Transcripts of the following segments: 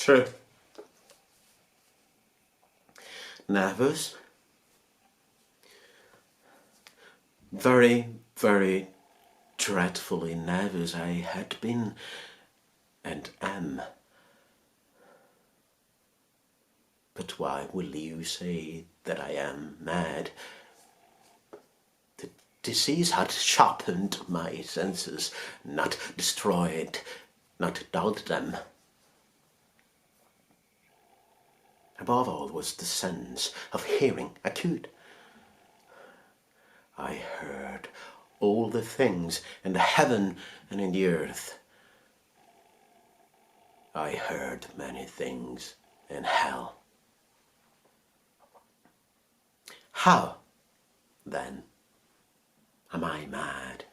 True. Nervous. Very, very dreadfully nervous I had been and am. But why will you say that I am mad? The disease had sharpened my senses, not destroyed, not dulled them. Above all was the sense of hearing acute. I heard all the things in the heaven and in the earth. I heard many things in hell. How, then, am I mad?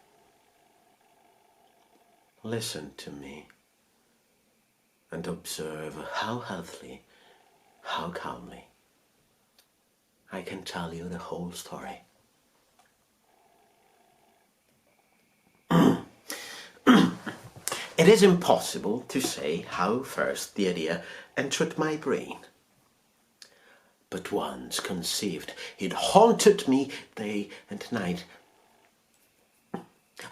Listen to me and observe how healthily, how calmly I can tell you the whole story. It is impossible to say how first the idea entered my brain. But once conceived, it haunted me day and night.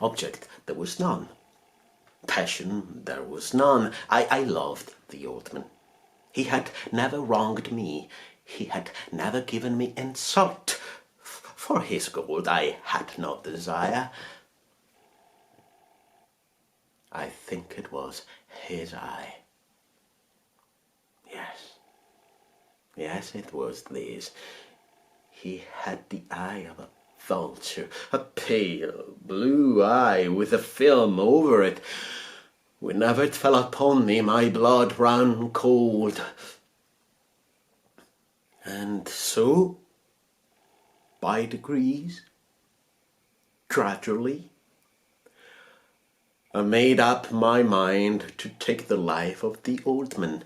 Object there was none. Passion there was none. I loved the old man. He had never wronged me. He had never given me insult. For his gold I had no desire. I think it was his eye. Yes, it was this. He had the eye of a vulture, a pale blue eye with a film over it. Whenever it fell upon me, my blood ran cold. And so, by degrees, gradually, I made up my mind to take the life of the old man,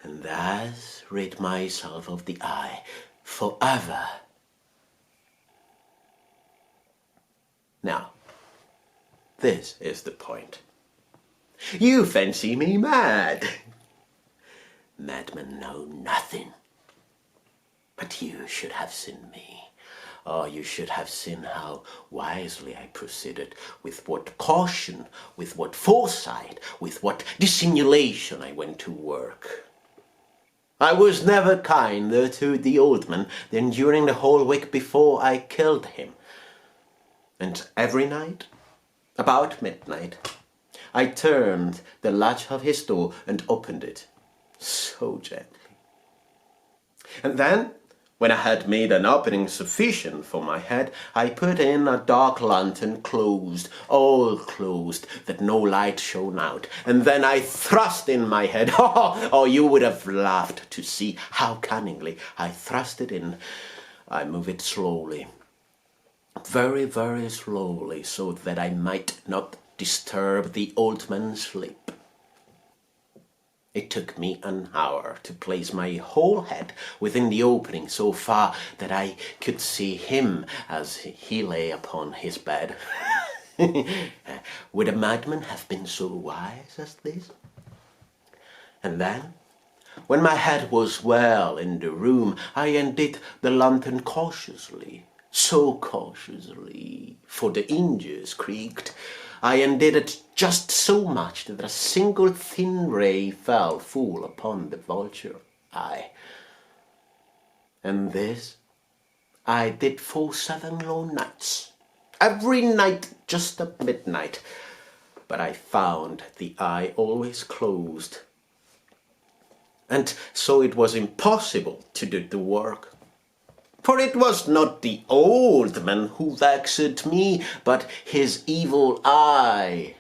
and thus rid myself of the eye forever. Now, this is the point. You fancy me mad. Madmen know nothing. But you should have seen me. Oh, you should have seen how wisely I proceeded, with what caution, with what foresight, with what dissimulation I went to work. I was never kinder to the old man than during the whole week before I killed him. And every night, about midnight, I turned the latch of his door and opened it, so gently. And then, when I had made an opening sufficient for my head, I put in a dark lantern closed, all closed, that no light shone out. And then I thrust in my head. Oh, you would have laughed to see how cunningly I thrust it in. I moved it slowly, very, very slowly, so that I might not disturb the old man's sleep. It took me an hour to place my whole head within the opening so far that I could see him as he lay upon his bed. Would a madman have been so wise as this? And then, when my head was well in the room, I undid the lantern cautiously, so cautiously, for the hinges creaked. I undid it just so much that a single thin ray fell full upon the vulture eye. And this I did for 7 long nights, every night just at midnight. But I found the eye always closed, and so it was impossible to do the work. For it was not the old man who vexed me, but his evil eye.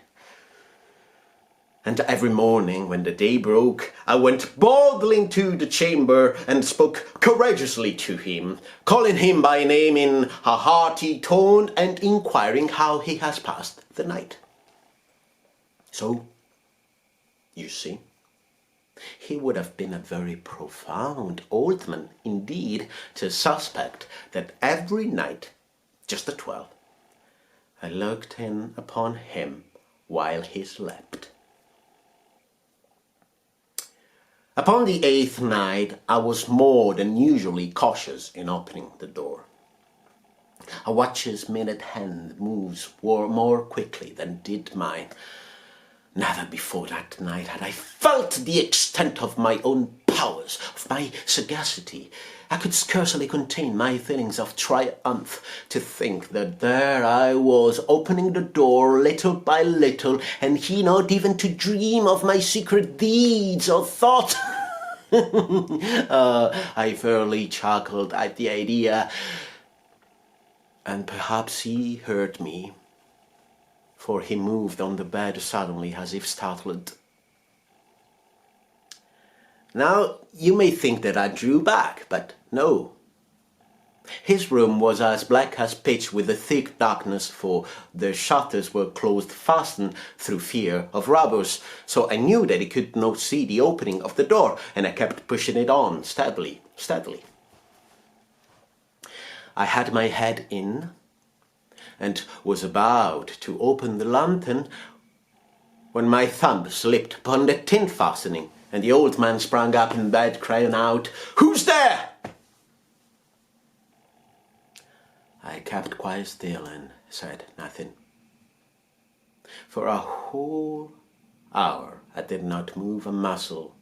And every morning when the day broke, I went boldly into the chamber and spoke courageously to him, calling him by name in a hearty tone and inquiring how he has passed the night. So, you see, he would have been a very profound old man indeed to suspect that every night, just at 12, I looked in upon him while he slept. Upon the 8th night, I was more than usually cautious in opening the door. A watch's minute hand moves more quickly than did mine. Never before that night had I felt the extent of my own powers, of my sagacity. I could scarcely contain my feelings of triumph to think that there I was, opening the door little by little, and he not even to dream of my secret deeds or thoughts. I fairly chuckled at the idea, and perhaps he heard me, for he moved on the bed suddenly as if startled. Now, you may think that I drew back, but no. His room was as black as pitch with a thick darkness, for the shutters were closed fastened through fear of robbers, so I knew that he could not see the opening of the door, and I kept pushing it on steadily. I had my head in, and was about to open the lantern, when my thumb slipped upon the tin fastening, and the old man sprang up in bed, crying out, "Who's there?" I kept quite still and said nothing. For a whole hour I did not move a muscle.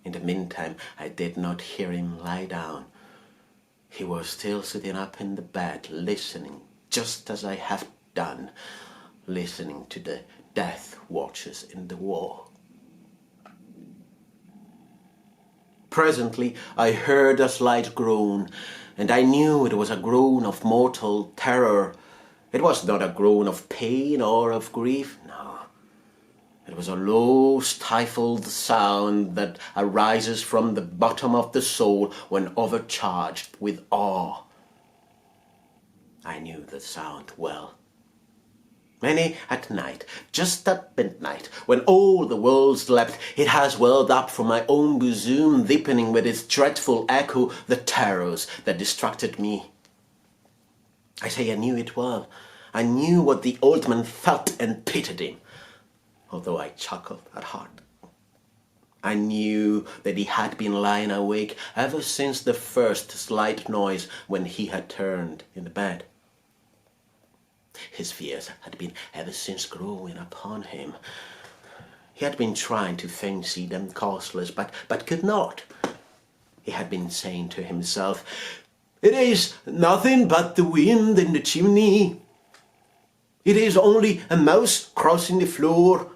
In the meantime I did not hear him lie down. He was still sitting up in the bed, listening, just as I have done, listening to the death watches in the wall. Presently I heard a slight groan, and I knew it was a groan of mortal terror. It was not a groan of pain or of grief, no. It was a low, stifled sound that arises from the bottom of the soul when overcharged with awe. I knew the sound well. Many at night, just at midnight, when all the world slept, it has welled up from my own bosom, deepening with its dreadful echo the terrors that distracted me. I say I knew it well. I knew what the old man felt and pitied him, although I chuckled at heart. I knew that he had been lying awake ever since the first slight noise when he had turned in the bed. His fears had been ever since growing upon him. He had been trying to fancy them causeless, but could not. He had been saying to himself, "It is nothing but the wind in the chimney. It is only a mouse crossing the floor.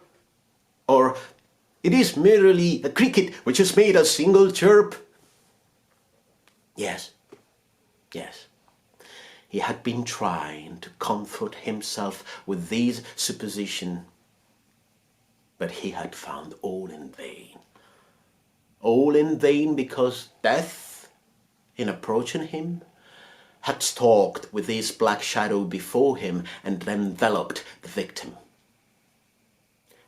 Or it is merely a cricket which has made a single chirp." Yes. He had been trying to comfort himself with these suppositions, but he had found all in vain. All in vain, because death, in approaching him, had stalked with his black shadow before him and enveloped the victim.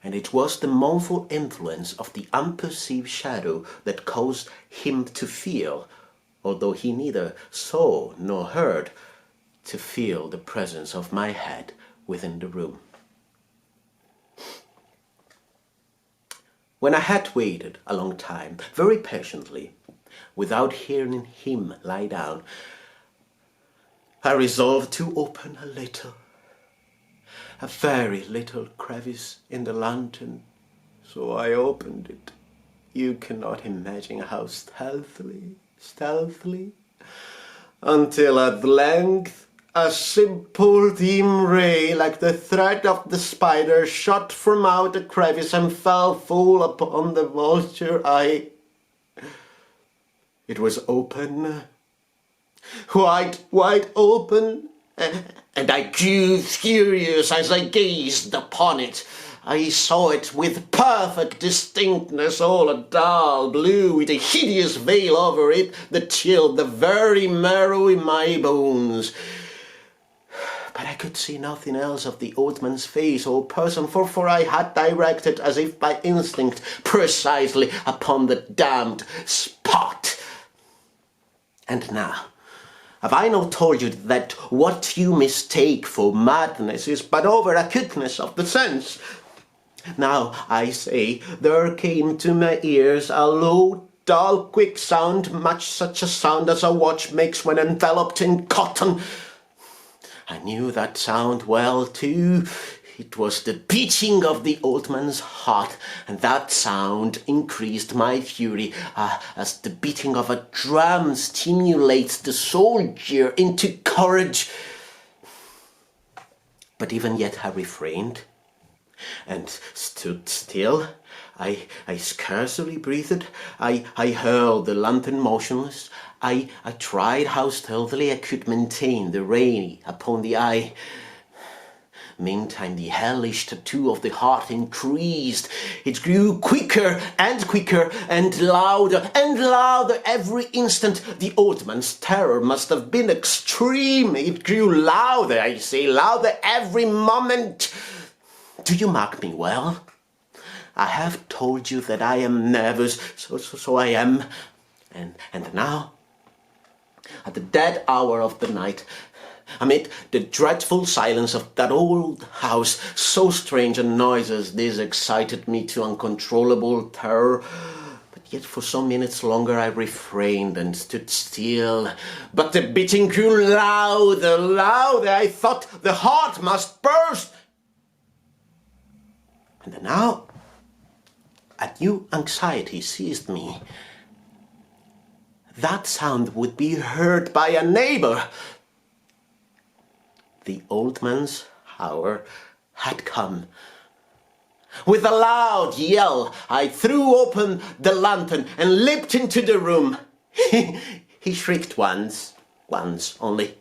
And it was the mournful influence of the unperceived shadow that caused him to feel, although he neither saw nor heard, to feel the presence of my head within the room. When I had waited a long time, very patiently, without hearing him lie down, I resolved to open a very little crevice in the lantern. So I opened it. You cannot imagine how stealthily, until at length a simple dim ray, like the thread of the spider, shot from out the crevice and fell full upon the vulture eye. It was open, wide open, and I grew furious as I gazed upon it. I saw it with perfect distinctness, all a dull blue, with a hideous veil over it that chilled the very marrow in my bones. But I could see nothing else of the old man's face or person, for I had directed, as if by instinct, precisely upon the damned spot. And now, have I not told you that what you mistake for madness is but over-acuteness of the sense? Now, I say, there came to my ears a low, dull, quick sound, much such a sound as a watch makes when enveloped in cotton. I knew that sound well, too. It was the beating of the old man's heart, and that sound increased my fury, as the beating of a drum stimulates the soldier into courage. But even yet I refrained and stood still. I scarcely breathed. I held the lantern motionless. I tried how stealthily I could maintain the ray upon the eye. Meantime, the hellish tattoo of the heart increased. It grew quicker and louder every instant. The old man's terror must have been extreme. It grew louder, I say, louder every moment. Do you mark me well? I have told you that I am nervous, so I am. And now, at the dead hour of the night, amid the dreadful silence of that old house, so strange a noise as this excited me to uncontrollable terror. But yet for some minutes longer I refrained and stood still. But the beating grew louder. I thought the heart must burst. And now a new anxiety seized me. That sound would be heard by a neighbor. The old man's hour had come. With a loud yell, I threw open the lantern and leaped into the room. He shrieked once only.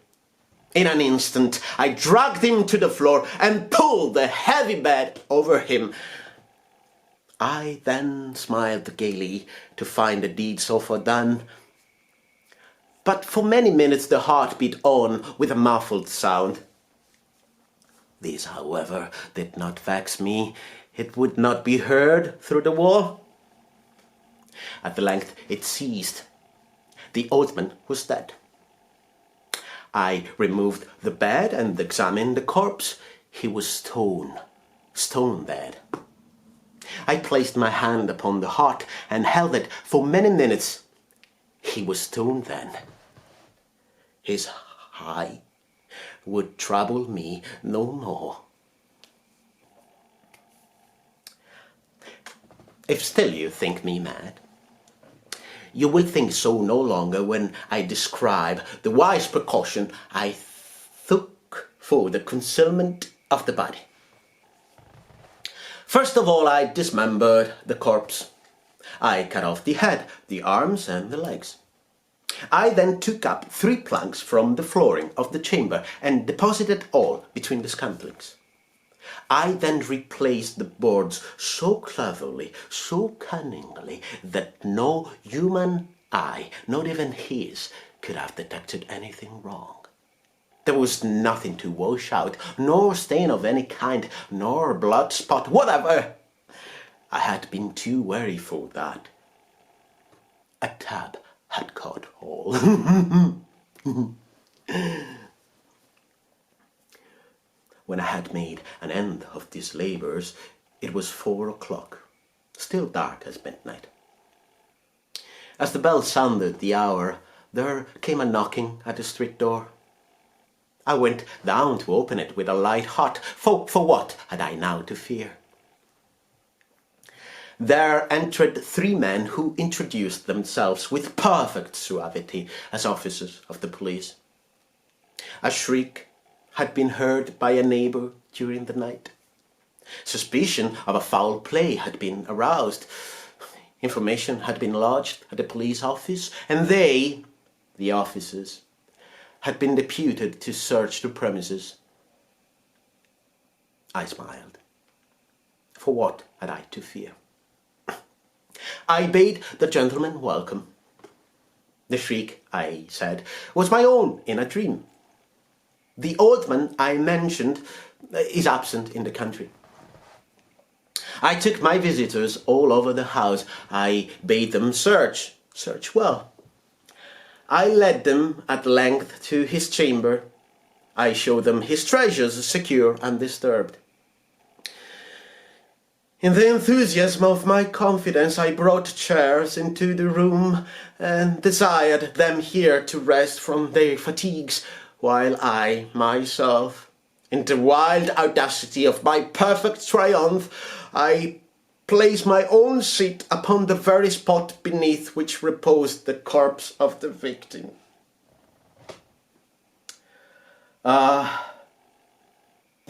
In an instant, I dragged him to the floor and pulled the heavy bed over him. I then smiled gaily to find the deed so far done. But for many minutes the heart beat on with a muffled sound. This, however, did not vex me. It would not be heard through the wall. At length it ceased. The old man was dead. I removed the bed and examined the corpse. He was stone dead. I placed my hand upon the heart and held it for many minutes. He was stone then. His eye would trouble me no more. If still you think me mad, you will think so no longer when I describe the wise precaution I took for the concealment of the body. First of all, I dismembered the corpse. I cut off the head, the arms, and the legs. I then took up 3 planks from the flooring of the chamber and deposited all between the scantlings. I then replaced the boards so cleverly, so cunningly, that no human eye, not even his, could have detected anything wrong. There was nothing to wash out, nor stain of any kind, nor blood spot, whatever. I had been too wary for that. A tab had caught all. When I had made an end of these labours, it was 4 o'clock, still dark as midnight. As the bell sounded the hour, there came a knocking at the street door. I went down to open it with a light heart, for what had I now to fear? There entered 3 men who introduced themselves with perfect suavity as officers of the police. A shriek had been heard by a neighbour during the night. Suspicion of a foul play had been aroused. Information had been lodged at the police office, and they, the officers, had been deputed to search the premises. I smiled. For what had I to fear? I bade the gentleman welcome. The shriek, I said, was my own in a dream. The old man I mentioned is absent in the country. I took my visitors all over the house. I bade them search well. I led them at length to his chamber. I showed them his treasures secure and undisturbed. In the enthusiasm of my confidence, I brought chairs into the room and desired them here to rest from their fatigues, while I, myself, in the wild audacity of my perfect triumph, I placed my own seat upon the very spot beneath which reposed the corpse of the victim. The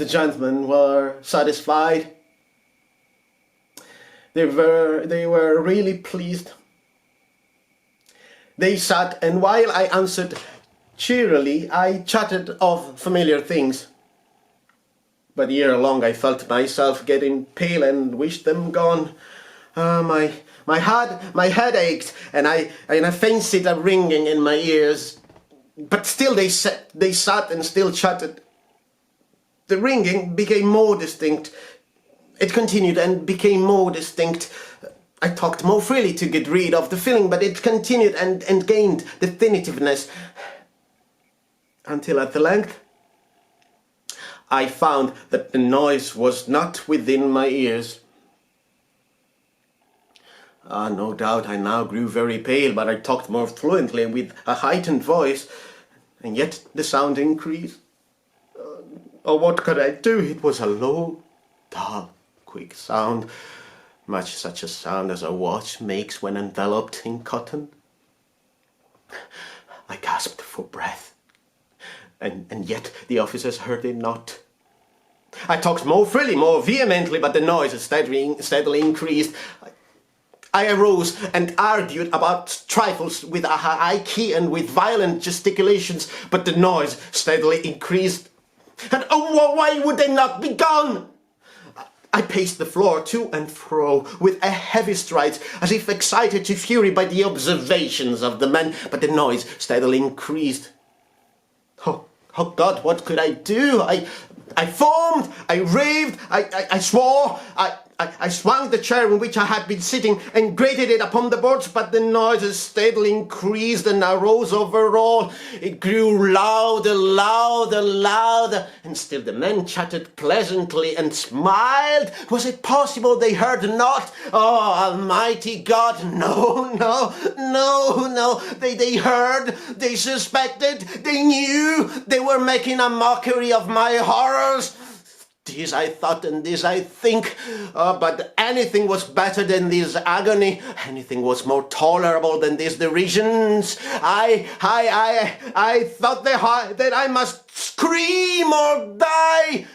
gentlemen were satisfied. They were really pleased. They sat, and while I answered cheerily, I chatted of familiar things. But ere long I felt myself getting pale and wished them gone. My head ached, and I fancied a ringing in my ears. But still they sat and still chatted. The ringing became more distinct. It continued and became more distinct. I talked more freely to get rid of the feeling, but it continued and gained definitiveness. Until at length I found that the noise was not within my ears. No doubt I now grew very pale, but I talked more fluently with a heightened voice, and yet the sound increased. What could I do? It was a low, dull, quick sound, much such a sound as a watch makes when enveloped in cotton. I gasped for breath, and yet the officers heard it not. I talked more freely, more vehemently, but the noise steadily increased. I arose and argued about trifles with a high key and with violent gesticulations, but the noise steadily increased. And why would they not be gone? I paced the floor to and fro with a heavy stride, as if excited to fury by the observations of the men, but the noise steadily increased. Oh God, what could I do? I foamed, I raved, I swore, I swung the chair in which I had been sitting and grated it upon the boards, but the noises steadily increased and arose over all. It grew louder, louder, louder, and still the men chatted pleasantly and smiled. Was it possible they heard not? Oh, Almighty God, no. They heard, they suspected, they knew, they were making a mockery of my horrors. This I thought and this I think, but anything was better than this agony. Anything was more tolerable than these derisions. I thought that I must scream or die.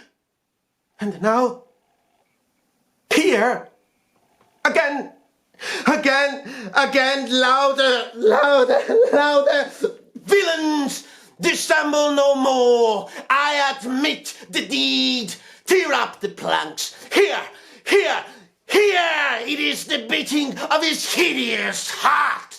And now, here, again, louder. Villains, dissemble no more. I admit the deed. Tear up the planks. Here, it is the beating of his hideous heart.